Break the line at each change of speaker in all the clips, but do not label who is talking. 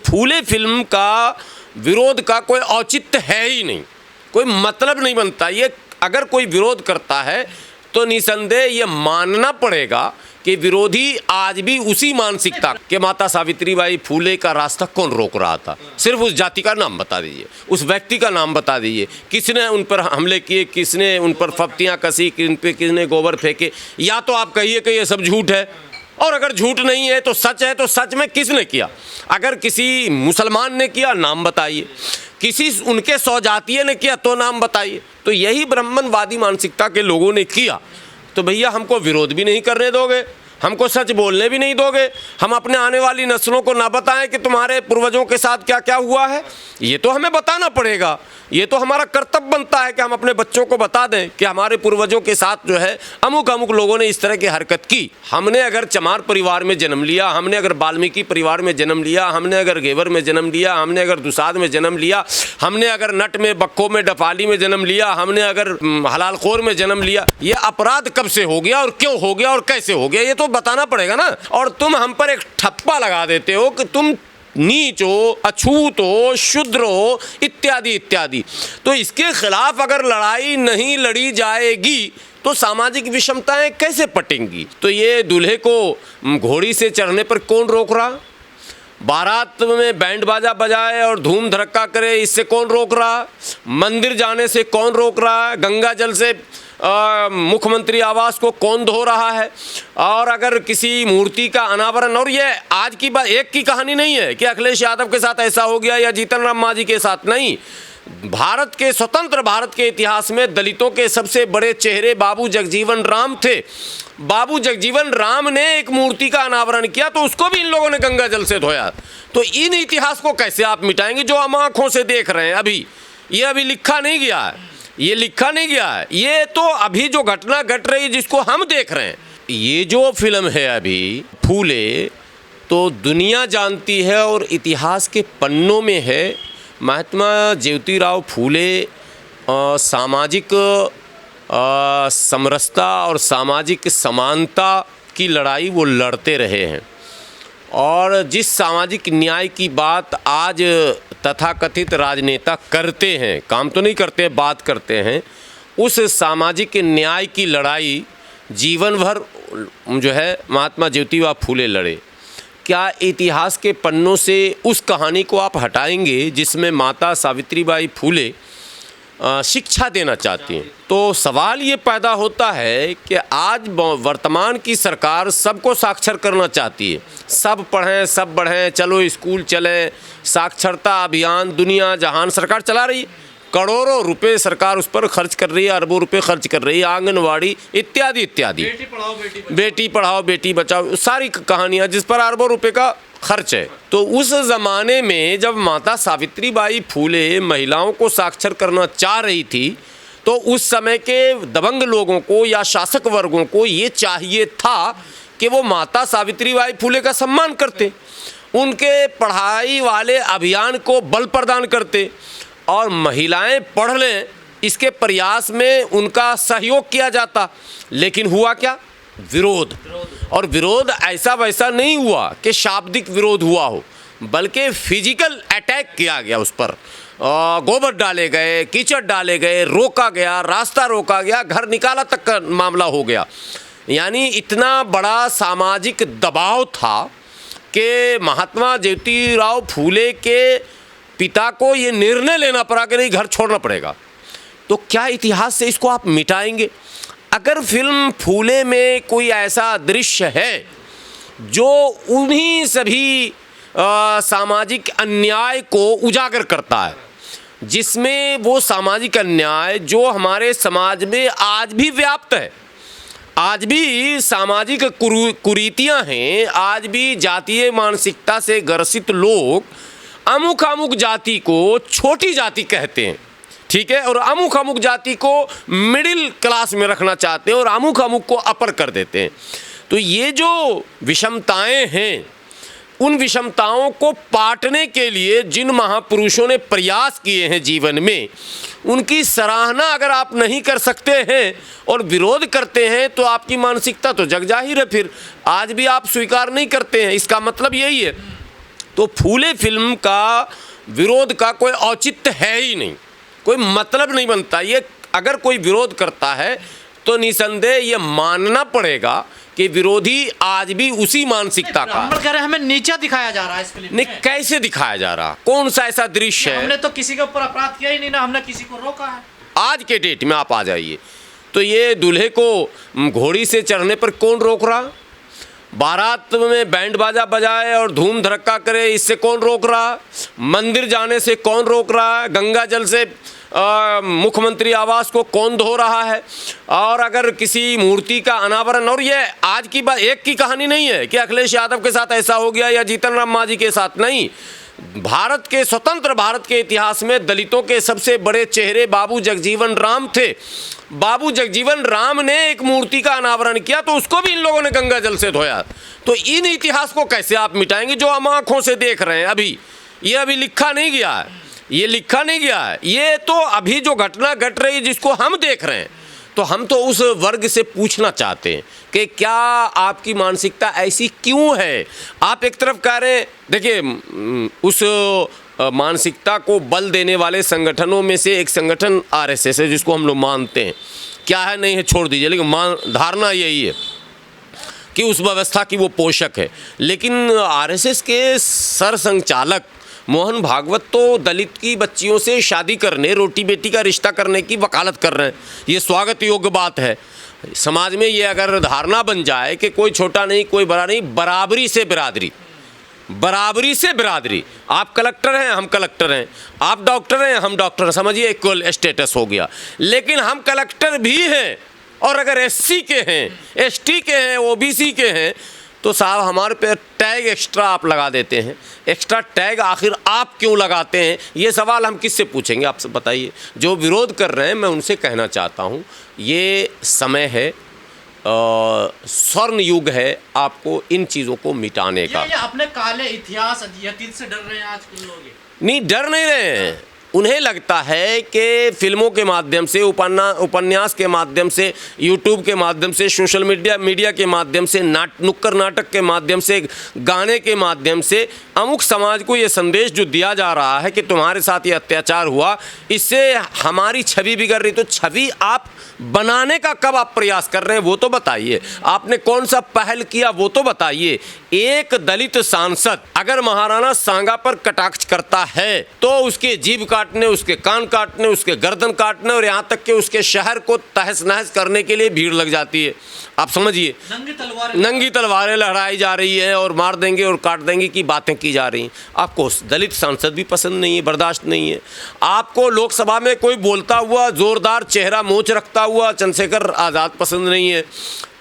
फूले film का विरोध का कोई औचित्य है ही नहीं, कोई मतलब नहीं बनता। ये अगर कोई विरोध करता है तो निसंदेह ये मानना पड़ेगा कि विरोधी आज भी उसी मानसिकता के माता सावित्रीबाई फूले का रास्ता कौन रोक रहा था। सिर्फ उस जाति का नाम बता दीजिए, उस व्यक्ति का नाम बता दीजिए, किसने उन पर हमले किए, किसने उन पर फप्तियाँ कसी, किन पे किसने गोबर फेंके। या तो आप कहिए कि ये सब झूठ है, और अगर झूठ नहीं है तो सच है, तो सच में किसने किया। अगर किसी मुसलमान ने किया नाम बताइए, किसी उनके सौजातीय ने किया तो नाम बताइए। तो यही ब्राह्मणवादी मानसिकता के लोगों ने किया। तो भैया हमको विरोध भी नहीं करने दोगे, हमको सच बोलने भी नहीं दोगे, हम अपने आने वाली नस्लों को ना बताएं कि तुम्हारे पूर्वजों के साथ क्या क्या हुआ है। ये तो हमें बताना पड़ेगा, ये तो हमारा कर्तव्य बनता है कि हम अपने बच्चों को बता दें कि हमारे पूर्वजों के साथ जो है अमुक अमुक लोगों ने इस तरह की हरकत की। हमने अगर चमार परिवार में जन्म लिया, हमने अगर वाल्मीकि परिवार में जन्म लिया, हमने अगर घेवर में जन्म लिया, हमने अगर दुसाध में जन्म लिया, हमने अगर नट में, बक्को में, डफाली में जन्म लिया, हमने अगर हलालखोर में जन्म लिया, ये अपराध कब से हो गया और क्यों हो गया और कैसे हो गया, ये तो बताना पड़ेगा ना। और तुम हम पर एक ठप्पा लगा देते हो कि तुम नीच हो, अछूत हो, शूद्र हो, इत्यादि इत्यादि। तो इसके खिलाफ अगर लड़ाई नहीं लड़ी जाएगी तो सामाजिक विषमताएं कैसे पटेंगी। तो ये दूल्हे को घोड़ी से चढ़ने पर कौन रोक रहा, बारात में बैंड बाजा बजाए और धूम धड़क्का करे इससे कौन रोक रहा, मंदिर जाने से कौन रोक रहा है, गंगा जल से मुख्यमंत्री आवास को कौन धो रहा है। और अगर किसी मूर्ति का अनावरण, और ये आज की बात एक की कहानी नहीं है कि अखिलेश यादव के साथ ऐसा हो गया या जीतन राम मांझी के साथ, नहीं। भारत के, स्वतंत्र भारत के इतिहास में दलितों के सबसे बड़े चेहरे बाबू जगजीवन राम थे। बाबू जगजीवन राम ने एक मूर्ति का अनावरण किया तो उसको भी इन लोगों ने गंगा जल से धोया। तो इन इतिहास को कैसे आप मिटाएंगे जो हम आंखों से देख रहे हैं। अभी ये अभी लिखा नहीं गया है, ये लिखा नहीं गया है, ये तो अभी जो घटना घट रही है जिसको हम देख रहे हैं। ये जो फिल्म है अभी फूले, तो दुनिया जानती है और इतिहास के पन्नों में है। महात्मा ज्योतिराव फूले सामाजिक समरसता और सामाजिक समानता की लड़ाई वो लड़ते रहे हैं। और जिस सामाजिक न्याय की बात आज तथाकथित राजनेता करते हैं, काम तो नहीं करते, बात करते हैं, उस सामाजिक न्याय की लड़ाई जीवन भर जो है महात्मा ज्योतिबा फूले लड़े। क्या इतिहास के पन्नों से उस कहानी को आप हटाएंगे जिसमें माता सावित्रीबाई फूले शिक्षा देना चाहती हैं? तो सवाल ये पैदा होता है कि आज वर्तमान की सरकार सबको साक्षर करना चाहती है, सब पढ़ें, सब बढ़ें, चलो स्कूल चलें, साक्षरता अभियान दुनिया जहान सरकार चला रही है। करोड़ों रुपए सरकार उस पर खर्च कर रही है, अरबों रुपए खर्च कर रही है, आंगनवाड़ी इत्यादि इत्यादि, बेटी पढ़ाओ बेटी बचाओ, सारी कहानियाँ जिस पर अरबों रुपए का खर्च है। तो उस ज़माने में जब माता सावित्रीबाई फूले महिलाओं को साक्षर करना चाह रही थी तो उस समय के दबंग लोगों को या शासक वर्गों को ये चाहिए था कि वो माता सावित्रीबाई फूले का सम्मान करते, उनके पढ़ाई वाले अभियान को बल प्रदान करते और महिलाएं पढ़ लें इसके प्रयास में उनका सहयोग किया जाता। लेकिन हुआ क्या? विरोध। और विरोध ऐसा वैसा नहीं हुआ कि शाब्दिक विरोध हुआ हो, बल्कि फिजिकल अटैक किया गया उस पर। गोबर डाले गए, कीचड़ डाले गए, रोका गया, रास्ता रोका गया, घर निकाला तक का मामला हो गया। यानी इतना बड़ा सामाजिक दबाव था कि महात्मा ज्योतिराव फूले के पिता को ये निर्णय लेना पड़ा कि नहीं, घर छोड़ना पड़ेगा। तो क्या इतिहास से इसको आप मिटाएंगे? अगर फिल्म फूले में कोई ऐसा दृश्य है जो उन्हीं सभी सामाजिक अन्याय को उजागर करता है, जिसमें वो सामाजिक अन्याय जो हमारे समाज में आज भी व्याप्त है, आज भी सामाजिक कुरीतियां हैं, आज भी जातीय मानसिकता से ग्रसित लोग अमुक अमुक जाति को छोटी जाति कहते हैं, ठीक है, और अमुक अमुक जाति को मिडिल क्लास में रखना चाहते हैं और अमुक अमुक को अपर कर देते हैं। तो ये जो विषमताएं हैं, उन विषमताओं को पाटने के लिए जिन महापुरुषों ने प्रयास किए हैं जीवन में, उनकी सराहना अगर आप नहीं कर सकते हैं और विरोध करते हैं तो आपकी मानसिकता तो जग जाहिर है। फिर आज भी आप स्वीकार नहीं करते हैं, इसका मतलब यही है। तो फूले फिल्म का विरोध का कोई औचित्य है ही नहीं, कोई मतलब नहीं बनता। ये अगर कोई विरोध करता है तो निसंदेह ये मानना पड़ेगा कि विरोधी आज भी उसी मानसिकता का।
ब्राह्मण कह रहे हैं हमें नीचा दिखाया जा रहा है इस फिल्म में।
नहीं, कैसे दिखाया जा रहा, कौन सा ऐसा दृश्य है?
हमने तो किसी के ऊपर अपराध किया ही नहीं ना, हमने किसी को रोका है।
आज के डेट में आप आ जाइए तो ये दूल्हे को घोड़ी से चढ़ने पर कौन रोक रहा? बारात में बैंड बाजा बजाए और धूम धड़क्का करे, इससे कौन रोक रहा? मंदिर जाने से कौन रोक रहा है? गंगा जल से मुख्यमंत्री आवास को कौन धो रहा है? और अगर किसी मूर्ति का अनावरण, और ये आज की बात, एक की कहानी नहीं है कि अखिलेश यादव के साथ ऐसा हो गया या जीतन राम मांझी के साथ, नहीं। भारत के, स्वतंत्र भारत के इतिहास में दलितों के सबसे बड़े चेहरे बाबू जगजीवन राम थे। बाबू जगजीवन राम ने एक मूर्ति का अनावरण किया तो उसको भी इन लोगों ने गंगा जल से धोया। तो इन इतिहास को कैसे आप मिटाएंगे जो हम आंखों से देख रहे हैं? अभी ये अभी लिखा नहीं गया है, ये लिखा नहीं गया है, ये तो अभी जो घटना घट रही है जिसको हम देख रहे हैं। तो हम तो उस वर्ग से पूछना चाहते हैं कि क्या आपकी मानसिकता ऐसी क्यों है? आप एक तरफ कह रहे हैं, देखिए उस मानसिकता को बल देने वाले संगठनों में से एक संगठन आरएसएस है, जिसको हम लोग मानते हैं, क्या है नहीं है छोड़ दीजिए, लेकिन धारणा यही है कि उस व्यवस्था की वो पोषक है। लेकिन आरएसएस के सरसंघचालक मोहन भागवत तो दलित की बच्चियों से शादी करने, रोटी बेटी का रिश्ता करने की वकालत कर रहे हैं। ये स्वागत योग्य बात है। समाज में ये अगर धारणा बन जाए कि कोई छोटा नहीं कोई बड़ा नहीं, बराबरी से बिरादरी, बराबरी से बिरादरी, आप कलेक्टर हैं हम कलेक्टर हैं, आप डॉक्टर हैं हम डॉक्टर हैं, समझिए इक्वल स्टेटस हो गया। लेकिन हम कलेक्टर भी हैं और अगर एससी के हैं, एसटी के हैं, ओबीसी के हैं तो साहब हमारे पे टैग एक्स्ट्रा आप लगा देते हैं। एक्स्ट्रा टैग आखिर आप क्यों लगाते हैं? ये सवाल हम किससे पूछेंगे? आप सब बताइए। जो विरोध कर रहे हैं मैं उनसे कहना चाहता हूँ, ये समय है, स्वर्ण युग है आपको इन चीज़ों को मिटाने का।
ये अपने काले इतिहास अतीत से डर रहे हैं आज के लोग?
नहीं, डर नहीं रहे हैं। उन्हें लगता है कि फिल्मों के माध्यम से, उपन्यास के माध्यम से, यूट्यूब के माध्यम से, सोशल मीडिया के माध्यम से, नुक्कड़ नाटक के माध्यम से, गाने के माध्यम से अमुक समाज को ये संदेश जो दिया जा रहा है कि तुम्हारे साथ ये अत्याचार हुआ, इससे हमारी छवि बिगड़ रही। तो छवि आप बनाने का कब आप प्रयास कर रहे हैं वो तो बताइए। आपने कौन सा पहल किया वो तो बताइए। एक दलित सांसद अगर महाराणा सांगा पर कटाक्ष करता है तो उसके जीभ काटने, उसके कान काटने, उसके गर्दन काटने और यहाँ तक कि उसके शहर को तहस नहस करने के लिए भीड़ लग जाती है। आप समझिए, नंगी तलवारें लहराई जा रही है और मार देंगे और काट देंगे की बातें की जा रही हैं। आपको दलित सांसद भी पसंद नहीं है, बर्दाश्त नहीं है। आपको लोकसभा में कोई बोलता हुआ जोरदार चेहरा मोच रखता हुआ चंद्रशेखर आज़ाद पसंद नहीं है।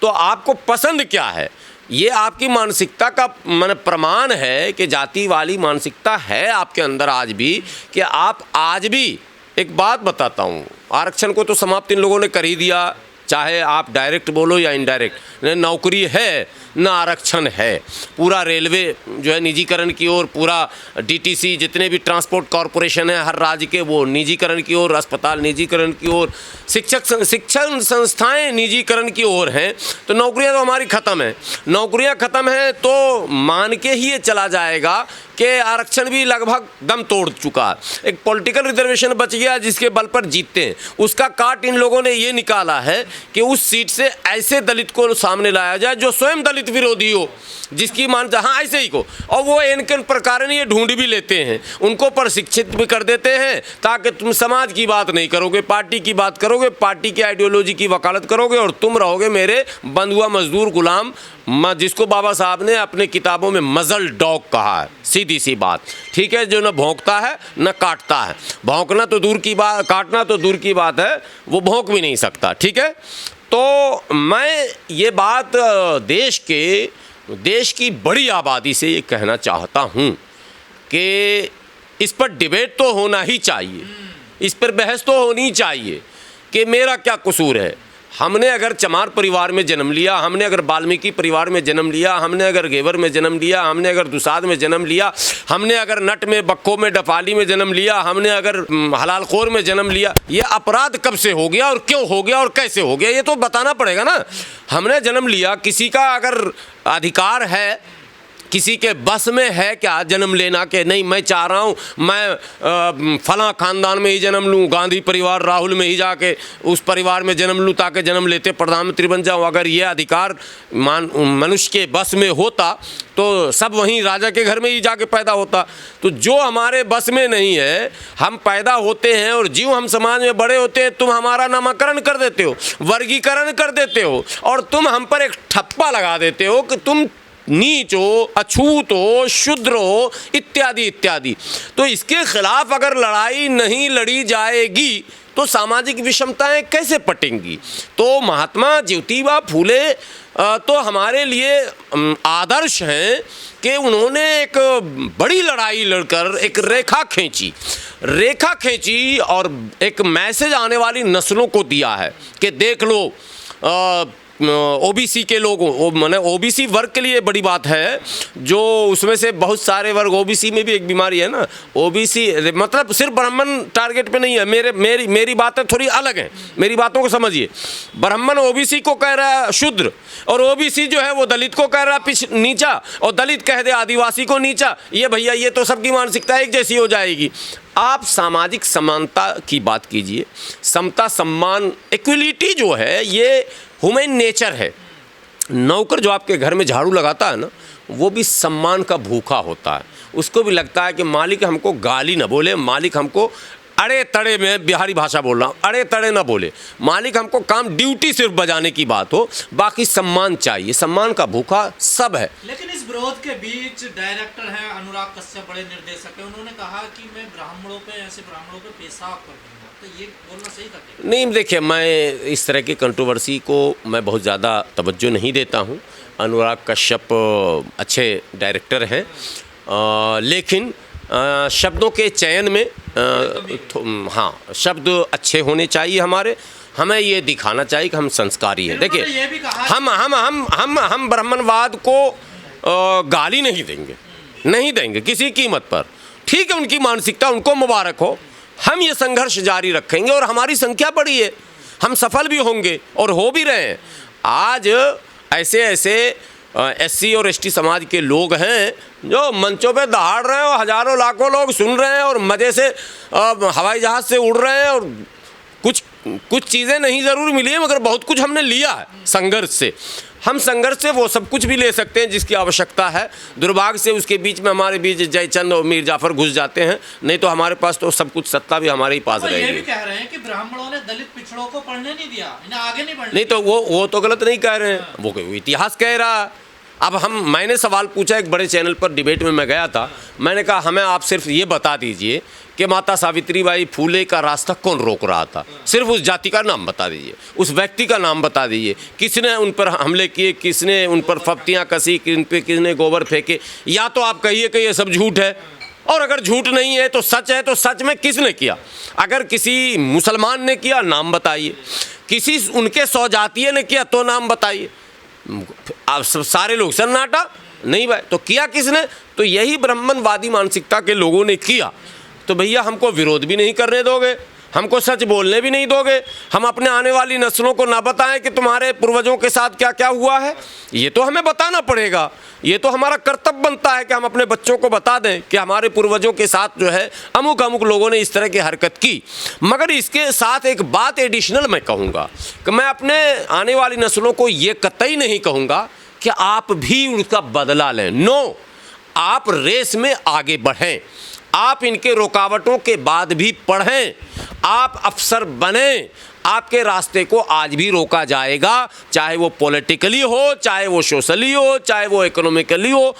तो आपको पसंद क्या है? ये आपकी मानसिकता का मन प्रमाण है कि जाति वाली मानसिकता है आपके अंदर आज भी, कि आप आज भी, एक बात बताता हूँ, आरक्षण को तो समाप्त इन लोगों ने कर ही दिया, चाहे आप डायरेक्ट बोलो या इनडायरेक्ट। न नौकरी है न आरक्षण है। पूरा रेलवे जो है निजीकरण की ओर, पूरा डीटीसी, जितने भी ट्रांसपोर्ट कॉरपोरेशन है हर राज्य के, वो निजीकरण की ओर, अस्पताल निजीकरण की ओर, शिक्षण संस्थाएं निजीकरण की ओर हैं। तो नौकरियां तो हमारी ख़त्म है। नौकरियां ख़त्म है तो मान के ही ये चला जाएगा कि आरक्षण भी लगभग दम तोड़ चुका। एक पॉलिटिकल रिजर्वेशन बच गया जिसके बल पर जीतते हैं, उसका काट इन लोगों ने ये निकाला है कि उस सीट से ऐसे दलित को सामने लाया जाए जो स्वयं दलित विरोधी हो, जिसकी मान, हाँ ऐसे ही को, और वो इनके प्रकार ये ढूंढ भी लेते हैं, उनको प्रशिक्षित भी कर देते हैं ताकि तुम समाज की बात नहीं करोगे, पार्टी की बात करोगे, पार्टी की आइडियोलॉजी की वकालत करोगे और तुम रहोगे मेरे बंधुआ मजदूर गुलाम, जिसको बाबा साहब ने अपने किताबों में मजल डॉग कहा है। सीधी सी बात, ठीक है, जो न भौंकता है न काटता है। भौंकना तो दूर की बात, काटना तो दूर की बात है, वो भौंक भी नहीं सकता, ठीक है। तो मैं ये बात देश की बड़ी आबादी से ये कहना चाहता हूँ कि इस पर डिबेट तो होना ही चाहिए, इस पर बहस तो होनी चाहिए कि मेरा क्या कसूर है। हमने अगर चमार परिवार में जन्म लिया, हमने अगर वाल्मीकि परिवार में जन्म लिया, हमने अगर घेवर में जन्म लिया, हमने अगर दुसाद में जन्म लिया, हमने अगर नट में, बक्को में, डफाली में जन्म लिया, हमने अगर हलालखोर में जन्म लिया, ये अपराध कब से हो गया और क्यों हो गया और कैसे हो गया, ये तो बताना पड़ेगा ना। हमने जन्म लिया, किसी का अगर अधिकार है किसी के बस में है क्या जन्म लेना कि नहीं मैं चाह रहा हूँ मैं फलां खानदान में ही जन्म लूँ, गांधी परिवार राहुल में ही जाके उस परिवार में जन्म लूँ ताकि जन्म लेते प्रधानमंत्री बन जाऊँ। अगर ये अधिकार मनुष्य के बस में होता तो सब वहीं राजा के घर में ही जाके पैदा होता। तो जो हमारे बस में नहीं है, हम पैदा होते हैं और ज्यों हम समाज में बड़े होते हैं तुम हमारा नामकरण कर देते हो, वर्गीकरण कर देते हो और तुम हम पर एक ठप्पा लगा देते हो कि तुम नीच हो, अछूत हो, शुद्र हो, इत्यादि इत्यादि। तो इसके खिलाफ अगर लड़ाई नहीं लड़ी जाएगी तो सामाजिक विषमताएं कैसे पटेंगी। तो महात्मा ज्योतिबा फूले तो हमारे लिए आदर्श हैं कि उन्होंने एक बड़ी लड़ाई लड़कर एक रेखा खींची और एक मैसेज आने वाली नस्लों को दिया है कि देख लो ओबीसी के लोग, माने ओबीसी वर्ग के लिए बड़ी बात है, जो उसमें से बहुत सारे वर्ग, ओबीसी में भी एक बीमारी है ना, ओबीसी मतलब सिर्फ ब्राह्मण टारगेट पे नहीं है। मेरी बातें थोड़ी अलग हैं, मेरी बातों को समझिए। ब्राह्मण ओबीसी को कह रहा है शूद्र और ओबीसी जो है वो दलित को कह रहा है नीचा और दलित कह दे आदिवासी को नीचा। ये भैया ये तो सबकी मानसिकता एक जैसी हो जाएगी। आप सामाजिक समानता की बात कीजिए, समता सम्मान इक्वलिटी जो है ये ह्यूमन नेचर है। नौकर जो आपके घर में झाड़ू लगाता है ना, वो भी सम्मान का भूखा होता है। उसको भी लगता है कि मालिक हमको गाली ना बोले, मालिक हमको अड़े तड़े में, बिहारी भाषा बोल रहा हूँ, अड़े तड़े ना बोले, मालिक हमको काम ड्यूटी सिर्फ बजाने की बात हो, बाकी सम्मान चाहिए। सम्मान का भूखा सब है।
लेकिन इस विरोध के बीच डायरेक्टर हैं अनुराग कश्यप, बड़े निर्देशक हैं, उन्होंने कहा कि मैं ब्राह्मणों पे पेशाब कर दूंगा, तो ये बोलना सही था?
नहीं देखिए, मैं इस तरह की कंट्रोवर्सी को मैं बहुत ज़्यादा तवज्जो नहीं देता हूँ। अनुराग कश्यप अच्छे डायरेक्टर हैं, लेकिन शब्दों के चयन में हाँ शब्द अच्छे होने चाहिए। हमें ये दिखाना चाहिए कि हम संस्कारी हैं। देखिए हम ब्राह्मणवाद को गाली नहीं देंगे किसी कीमत पर। ठीक है, उनकी मानसिकता, उनको मुबारक हो। हम ये संघर्ष जारी रखेंगे और हमारी संख्या बड़ी है, हम सफल भी होंगे और हो भी रहे हैं। आज ऐसे एससी और एसटी समाज के लोग हैं जो मंचों पे दहाड़ रहे हैं और हजारों लाखों लोग सुन रहे हैं और मज़े से हवाई जहाज़ से उड़ रहे हैं और कुछ चीज़ें नहीं ज़रूर मिली है मगर बहुत कुछ हमने लिया है संघर्ष से। हम संघर्ष से वो सब कुछ भी ले सकते हैं जिसकी आवश्यकता है। दुर्भाग्य से उसके बीच में हमारे बीच जयचंद और मीर जाफर घुस जाते हैं, नहीं तो हमारे पास तो सब कुछ सत्ता भी हमारे ही पास रहेगी।
ये भी कह रहे हैं कि ब्राह्मणों ने दलित पिछड़ों को पढ़ने नहीं दिया, इन्हें आगे नहीं बढ़ने
नहीं तो वो तो गलत नहीं कह रहे हैं, वो इतिहास कह रहा है। अब मैंने सवाल पूछा, एक बड़े चैनल पर डिबेट में मैं गया था, मैंने कहा हमें आप सिर्फ ये बता दीजिए कि माता सावित्रीबाई फूले का रास्ता कौन रोक रहा था। सिर्फ उस जाति का नाम बता दीजिए, उस व्यक्ति का नाम बता दीजिए, किसने उन पर हमले किए, किसने उन पर फप्तियाँ कसी, किन पे किसने गोबर फेंके। या तो आप कहिए कि ये सब झूठ है, और अगर झूठ नहीं है तो सच है, तो सच में किसने किया। अगर किसी मुसलमान ने किया नाम बताइए, किसी उनके सौजातीय ने किया तो नाम बताइए। आप सारे लोग सन्नाटा नहीं भाई, तो किया किसने? तो यही ब्राह्मणवादी मानसिकता के लोगों ने किया। तो भैया हमको विरोध भी नहीं करने दोगे, हमको सच बोलने भी नहीं दोगे, हम अपने आने वाली नस्लों को ना बताएं कि तुम्हारे पूर्वजों के साथ क्या क्या हुआ है। ये तो हमें बताना पड़ेगा, ये तो हमारा कर्तव्य बनता है कि हम अपने बच्चों को बता दें कि हमारे पूर्वजों के साथ जो है अमुक अमुक लोगों ने इस तरह की हरकत की। मगर इसके साथ एक बात एडिशनल मैं कहूँगा कि मैं अपने आने वाली नस्लों को ये कतई नहीं कहूँगा कि आप भी उसका बदला लें। नो, आप रेस में आगे बढ़ें, आप इनके रुकावटों के बाद भी पढ़ें, आप अफसर बनें। आपके रास्ते को आज भी रोका जाएगा, चाहे वो पॉलिटिकली हो, चाहे वो सोशली हो, चाहे वो इकोनॉमिकली हो,